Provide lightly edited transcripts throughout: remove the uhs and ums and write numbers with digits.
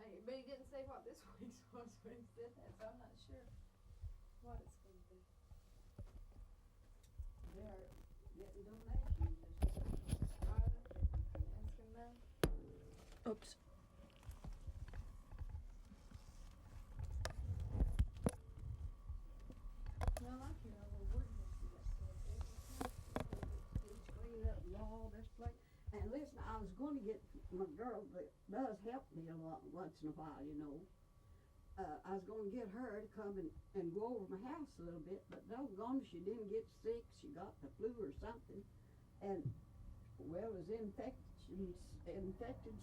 But he didn't say what this week's was when he said that, so I'm not sure what it's going to be. They're getting donations. Are they? Ask him now. Oops. Well, I can't remember where this clean up and all this place. And listen, I was going to get my girl that does help me a lot once in a while, you know. I was going to get her to come and go over my house a little bit, but doggone, she didn't get sick. She got the flu or something. And, well, it was infected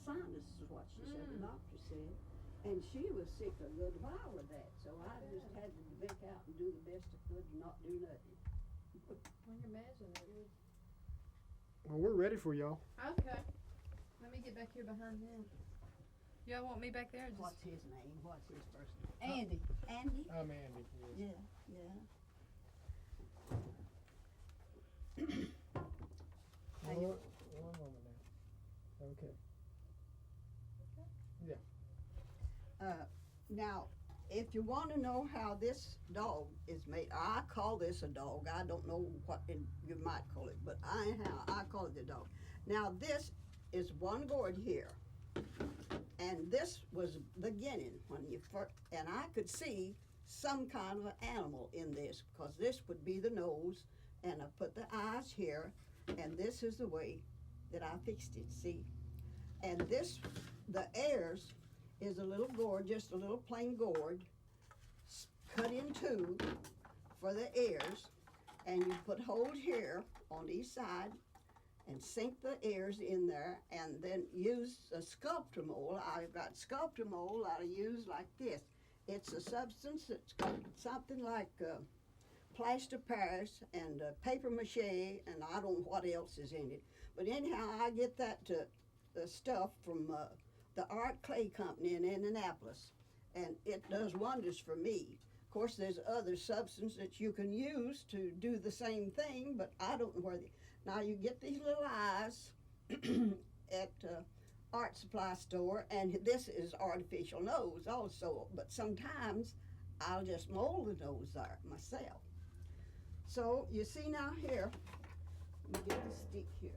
sinus is what she said, the doctor said. And she was sick a good while with that, so I just had to make out and do the best I could and not do nothing. I can imagine it would. Well, we're ready for y'all. Okay. Let me get back here behind him. Y'all want me back there? Or just... What's his name? What's his first name? Andy. Andy? I'm Andy. Yes. Yeah, One moment now. Okay. Yeah. Now, if you want to know how this dog is made, I call this a dog. I don't know what you might call it, but I call it a dog. Now, this is one gourd here, and this was the beginning when you first, and I could see some kind of an animal in this because this would be the nose, and I put the eyes here, and this is the way that I fixed it. See, and this, the ears, is a little gourd, just a little plain gourd, cut in two for the ears, and you put holes here on each side and sink the ears in there, and then use a sculptor mold. I've got sculptor mold I use like this. It's a substance that's got something like plaster Paris and paper mache, and I don't know what else is in it. But anyhow, I get that stuff from the Art Clay Company in Indianapolis, and it does wonders for me. Of course, there's other substances that you can use to do the same thing, but I don't know where they... Now, you get these little eyes at art supply store, and this is artificial nose also, but sometimes I'll just mold the nose there myself. So, you see now here, let me get the stick here.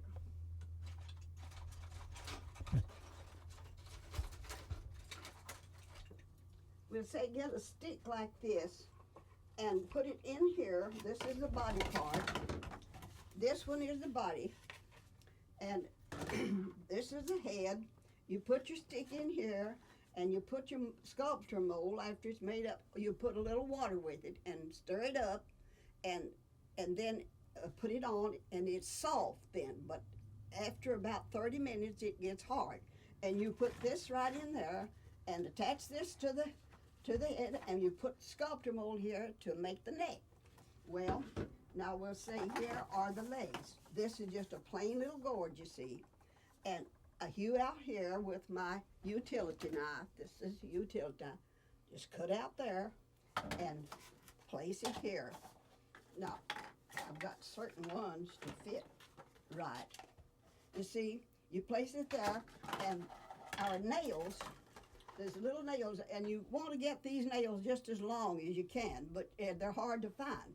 We'll say get a stick like this and put it in here. This is the body part. This one is the body. And this is the head. You put your stick in here and you put your sculpture mold after it's made up. You put a little water with it and stir it up and then put it on, and it's soft then. But after about 30 minutes it gets hard. And you put this right in there and attach this to the head, and you put sculptor mold here to make the neck. Well, now we'll say here are the legs. This is just a plain little gourd, you see. And I hew out here with my utility knife. This is a utility knife. Just cut out there and place it here. Now, I've got certain ones to fit right. You see, you place it there, and our nails, there's little nails, and you want to get these nails just as long as you can, but they're hard to find.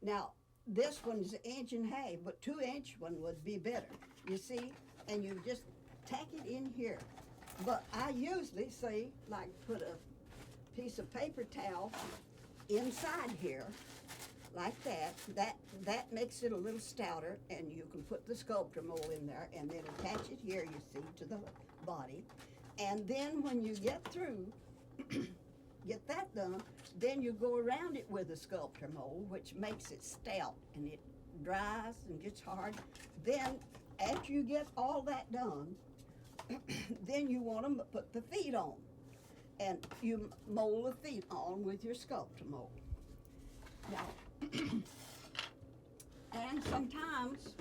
Now, this one's 1.5 inches, but 2-inch one would be better, you see? And you just tack it in here. But I usually say, like, put a piece of paper towel inside here, like that. That makes it a little stouter, and you can put the sculptor mold in there, and then attach it here, you see, to the body. And then when you get through, get that done, then you go around it with a sculptor mold, which makes it stout, and it dries and gets hard. Then, after you get all that done, then you want to put the feet on. And you mold the feet on with your sculptor mold. Now, and sometimes,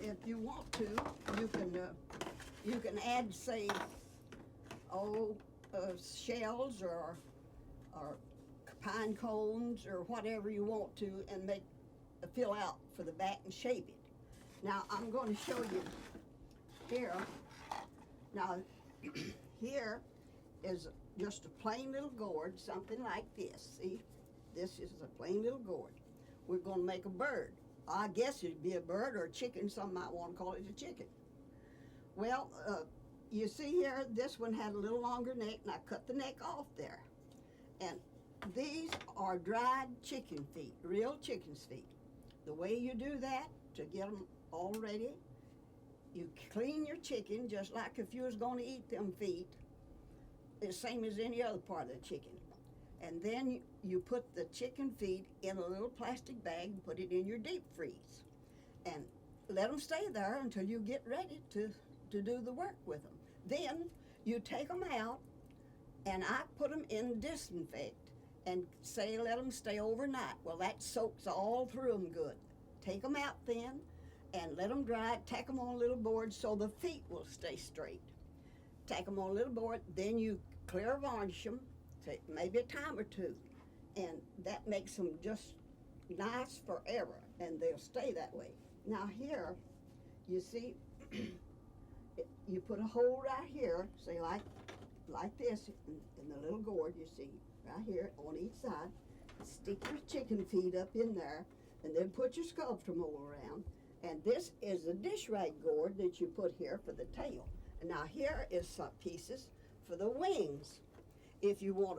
if you want to, you can add, say, shells or pine cones or whatever you want to, and make a fill out for the back and shape it. Now I'm going to show you here. Now here is just a plain little gourd, something like this. See, this is a plain little gourd. We're going to make a bird. I guess it'd be a bird or a chicken. Some might want to call it a chicken. Well, you see here, this one had a little longer neck, and I cut the neck off there. And these are dried chicken feet, real chicken's feet. The way you do that to get them all ready, you clean your chicken just like if you was going to eat them feet, the same as any other part of the chicken. And then you put the chicken feet in a little plastic bag and put it in your deep freeze. And let them stay there until you get ready to do the work with them. Then you take them out, and I put them in disinfect and say let them stay overnight. Well, that soaks all through them good. Take them out then and let them dry, tack them on a little board so the feet will stay straight. Tack them on a little board, then you clear varnish them, maybe a time or two, and that makes them just nice forever, and they'll stay that way. Now here, you see, you put a hole right here, say like this, in the little gourd, you see, right here on each side. Stick your chicken feet up in there, and then put your sculpture mold around. And this is the dish rag gourd that you put here for the tail. And now here is some pieces for the wings. If you want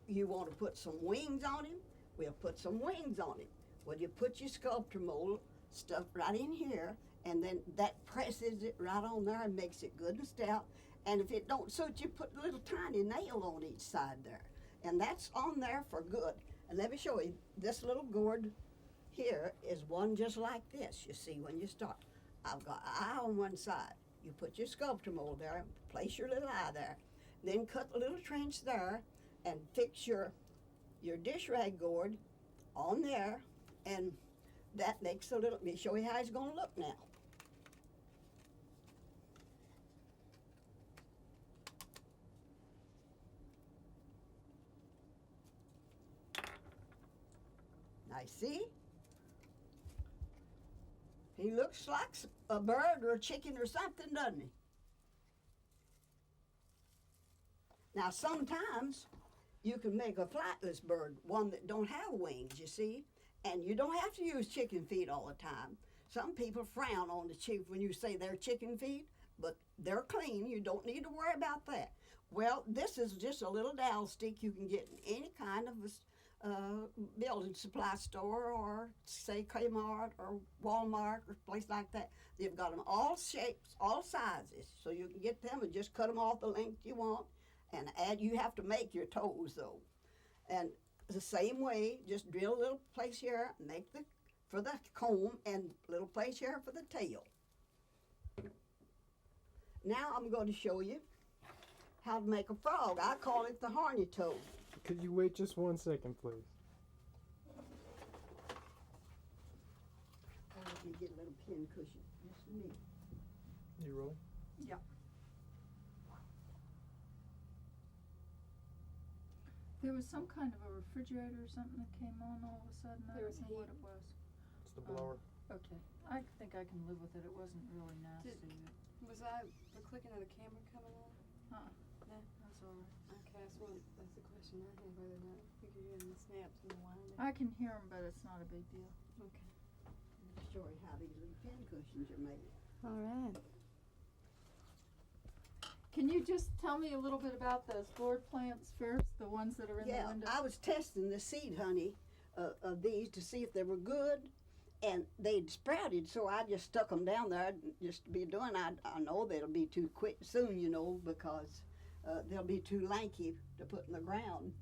to put some wings on him, we'll put some wings on him. Well, you put your sculpture mold stuff right in here, and then that presses it right on there and makes it good and stout. And if it don't suit you, put a little tiny nail on each side there. And that's on there for good. And let me show you, this little gourd here is one just like this, you see, when you start. I've got an eye on one side. You put your sculpture mold there, place your little eye there, then cut a little trench there, and fix your dish rag gourd on there, and that makes a little, let me show you how it's gonna look now. Now see? He looks like a bird or a chicken or something, doesn't he? Now sometimes you can make a flightless bird, one that don't have wings, you see? And you don't have to use chicken feet all the time. Some people frown on the chicken when you say they're chicken feet, but they're clean. You don't need to worry about that. Well, this is just a little dowel stick you can get in any kind of building supply store, or say Kmart or Walmart or place like that. They've got them all shapes, all sizes, so you can get them and just cut them off the length you want and add. You have to make your toes though, and the same way, just drill a little place here, make for the comb, and little place here for the tail. Now I'm going to show you how to make a frog. I call it the horny toad. Could you wait just 1 second, please? Let me get a little pin cushion. Just a minute. You rolling? Yeah. There was some kind of a refrigerator or something that came on all of a sudden. I There don't was know what heat. it was. It's the blower. Okay, I think I can live with it. It wasn't really nasty. Was the clicking of the camera coming on? That's all right. Okay, that's the question I have, whether or not you could hear the snaps and the whining. I can hear them, but it's not a big deal. Okay. I'll show you how these little pin cushions are made. All right. Can you just tell me a little bit about those gourd plants first, the ones that are in the window? I was testing the seed honey of these to see if they were good, and they'd sprouted, so I just stuck them down there just to be doing. I know they'll be too quick soon, you know, because they'll be too lanky to put in the ground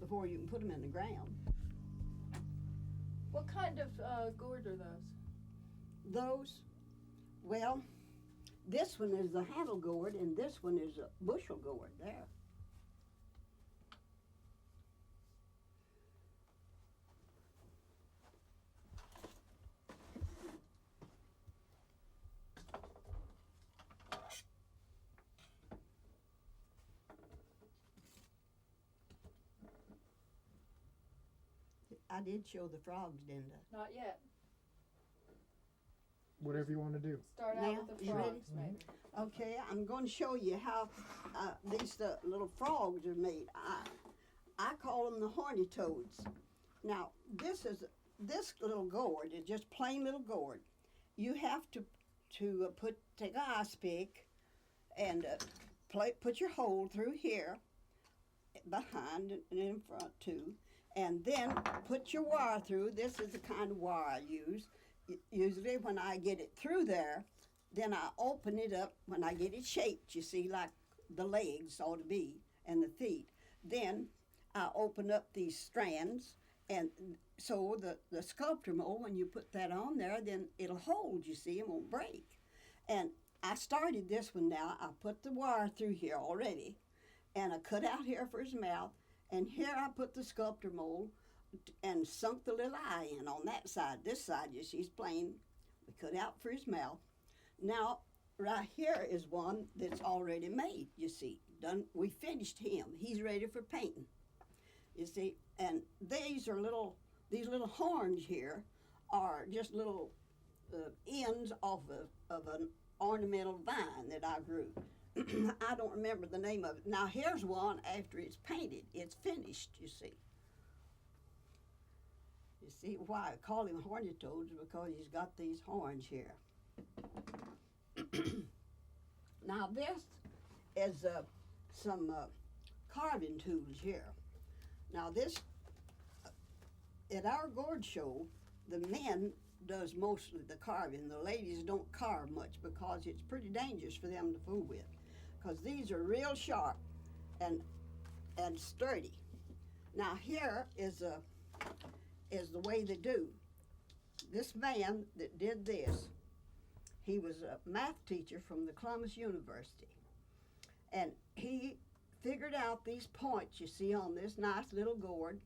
before you can put them in the ground. What kind of gourd are those? Those, well, this one is the handle gourd, and this one is a bushel gourd there. I did show the frogs, didn't I? Not yet. whatever you want to do. Start Now, out with the you ready? frogs, maybe. Okay, I'm going to show you how these little frogs are made. I call them the horny toads. Now, this little gourd is just plain little gourd. You have to take an ice pick and put your hole through here, behind and in front too, and then put your wire through. This is the kind of wire I use. Usually when I get it through there, then I open it up when I get it shaped, you see, like the legs ought to be and the feet. Then I open up these strands, and so the sculptor mold, when you put that on there, then it'll hold, you see, it won't break. And I started this one now. I put the wire through here already, and I cut out here for his mouth, and here I put the sculptor mold and sunk the little eye in on that side. This side, you see, is plain. We cut out for his mouth. Now, right here is one that's already made, you see. Done. We finished him. He's ready for painting, you see. And these little horns here are just little ends of an ornamental vine that I grew. I don't remember the name of it. Now, here's one after it's painted. It's finished, you see. You see why I call him horny toads, because he's got these horns here. Now this is some carving tools here. Now this, at our gourd show, the men does most of the carving. The ladies don't carve much because it's pretty dangerous for them to fool with, because these are real sharp and sturdy. Now here is the way they do. This man that did this, he was a math teacher from the Columbus University, and he figured out these points you see on this nice little gourd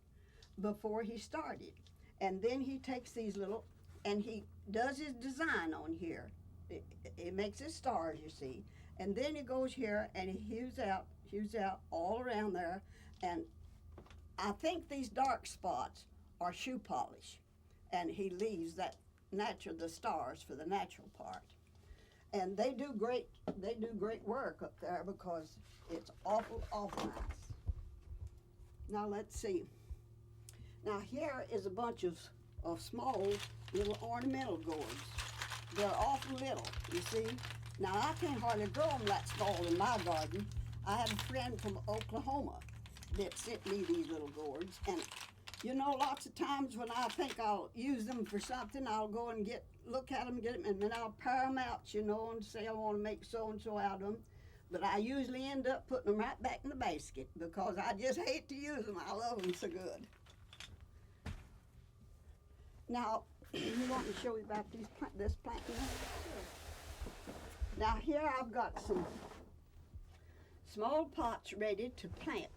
before he started. And then he takes these little, and he does his design on here. It makes his stars, you see. And then he goes here and he hews out all around there. And I think these dark spots are shoe polish. And he leaves that the stars for the natural part. And they do great work up there because it's awful nice. Now let's see. Now here is a bunch of small little ornamental gourds. They're awful little, you see. Now I can't hardly grow them that small in my garden. I had a friend from Oklahoma that sent me these little gourds, and you know, lots of times when I think I'll use them for something, I'll go and look at them, get them, and then I'll pair them out, you know, and say I want to make so-and-so out of them. But I usually end up putting them right back in the basket because I just hate to use them. I love them so good. Now, you want me to show you about this plant here? Now here I've got some small pots ready to plant.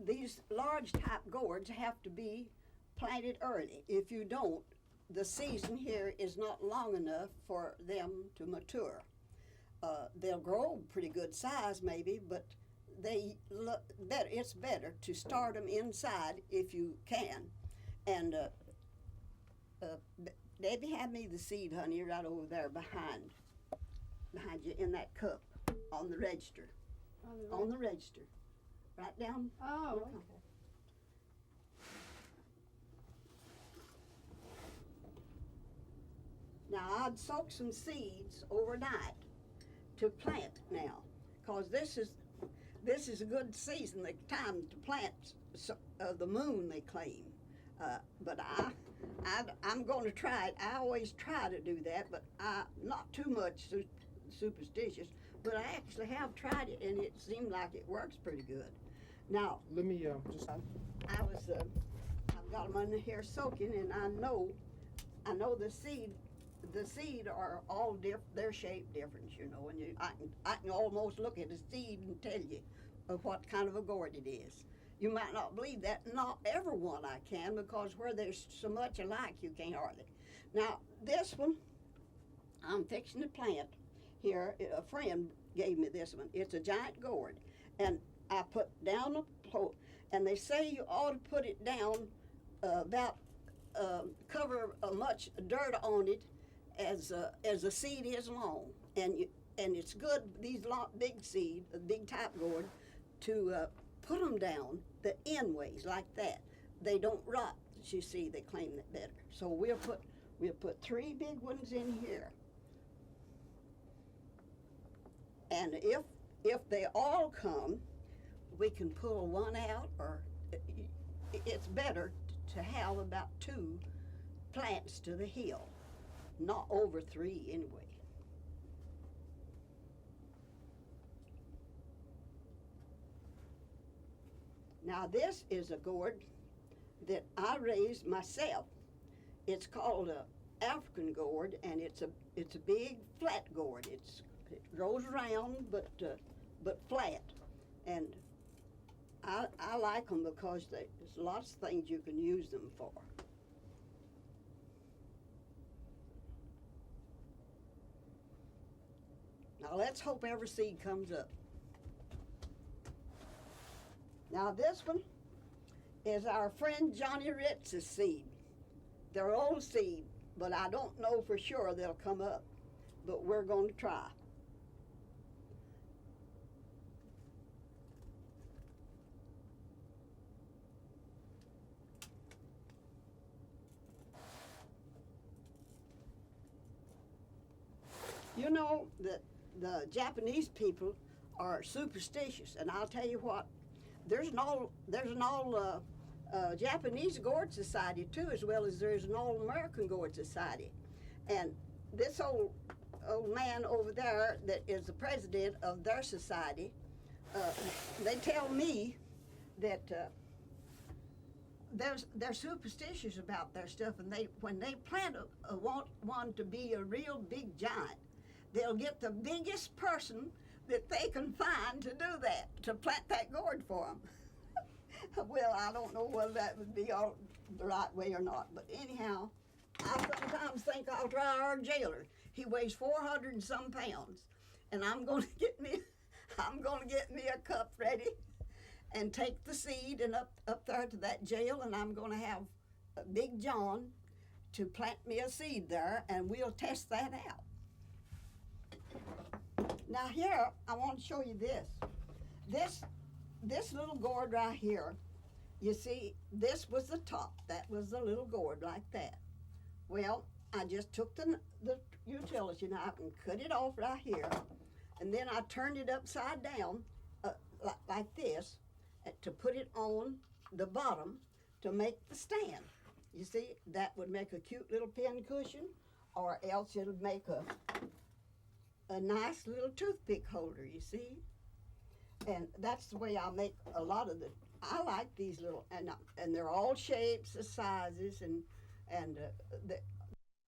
These large type gourds have to be planted early. If you don't, the season here is not long enough for them to mature. They'll grow pretty good size maybe, but they look better. It's better to start them inside if you can. And Debbie, had me the seed, honey, right over there behind you in that cup on the register. On the register. Right down. Oh, Okay. okay. Now I'd soak some seeds overnight to plant now, cause this is a good season, the time to plant the moon they claim. But I'm going to try it. I always try to do that, but not too much superstitious. But I actually have tried it, and it seemed like it works pretty good. Now, Let me just. I've got them under here soaking, and I know the seed are all they're shaped different, you know, and I can almost look at a seed and tell you what kind of a gourd it is. You might not believe that. Not every one I can, because where there's so much alike, you can't hardly. Now, this one, I'm fixing to plant here. A friend gave me this one. It's a giant gourd, and I put down a pole, and they say you ought to put it down cover much dirt on it as a seed is long, and it's good, these big seed, big type gourd, to put them down the end ways like that. They don't rot. As you see, they claim it better. So we'll put 3 big ones in here, and if they all come, we can pull one out, or it's better to have about 2 plants to the hill, not over 3 anyway. Now this is a gourd that I raised myself. It's called a African gourd, and it's a big flat gourd. It grows round but flat, and I like them because there's lots of things you can use them for. Now let's hope every seed comes up. Now this one is our friend Johnny Ritz's seed. They're old seed, but I don't know for sure they'll come up, but we're going to try. You know that the Japanese people are superstitious, and I'll tell you what, there's an all Japanese Gourd Society too, as well as there's an all American Gourd Society. And this old man over there that is the president of their society, they tell me that they're superstitious about their stuff, and when they plant one to be a real big giant, they'll get the biggest person that they can find to do that, to plant that gourd for them. Well, I don't know whether that would be all the right way or not, but anyhow, I sometimes think I'll try our jailer. He weighs 400 and some pounds, and I'm going to get me a cup ready, and take the seed and up there to that jail, and I'm going to have Big John to plant me a seed there, and we'll test that out. Now here, I want to show you this. This little gourd right here, you see, this was the top. That was the little gourd like that. Well, I just took the utility knife and cut it off right here, and then I turned it upside down like this to put it on the bottom to make the stand. You see, that would make a cute little pin cushion, or else it would make a nice little toothpick holder, you see. And that's the way I make a lot of I like these little, and they're all shapes and sizes, and